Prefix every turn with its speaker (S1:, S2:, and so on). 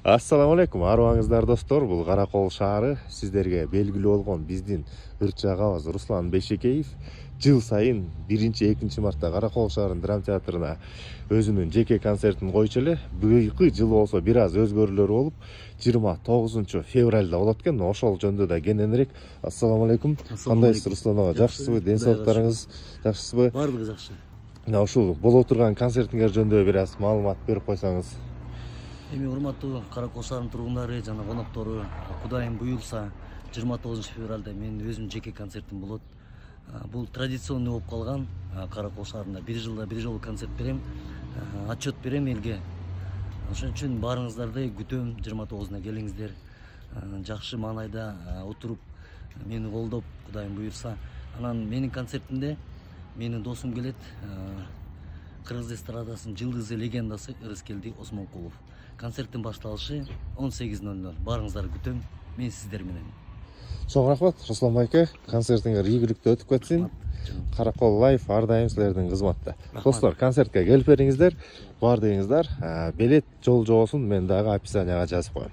S1: Assalamu alaikum, арыбаңыздар достор. Бул Каракол шаары сиздерге белгилүү болгон биздин ырчы агабыз Руслан Бейшекеев жыл сайын 1-2 мартта Каракол шаарынын драма театрына өзүнүн жеке концертин койчу эле. Быйылкы жыл болсо бир аз өзгөрүүлөр болуп, 29 февралда болот экен. Ошол жөнүндө да кененирээк. Ассаламу алейкум. Кандайсыз Руслан ага? Жакшысызбы? Ден соолуктарыңыз жакшысызбы?
S2: Баардыгы жакшы.
S1: Ушул боло турган концертиңер жөнүндө бир аз маалымат берип койсоңуз.
S2: Эми урматтуу Каракол шаарынын тургундары жана коноктору, Кудайым буюрса 29 февралда менин өзүмдүн жеке концертим болот. Бул традиционный болуп калган. Каракол шаарында бир жылда бир жолу концерт берем, отчет берем элге. Ошон үчүн баарыңыздарды күтөм, 29-на келиңиздер. Жакшы маанайда отуруп мени колдоп, Кудайым буюрса. Анан менин концертимде менин досум келет. Кыргыз эстрадасынын жылдызы легендасы Ырыскелди Осмонкулов. Концерттин башталышы 18:00. Баарыңыздарды күтөм. Мен сиздер менен.
S1: Чоң рахмат, Руслан байке. Концертиңер ийгиликтүү өтүп кетсин. Каракол Лайф ар дайым силердин кызматта. Достор, концертке келип бериңиздер. Баардыгыңыздар билет жол жобосун мен дагы описанияга жазып коем.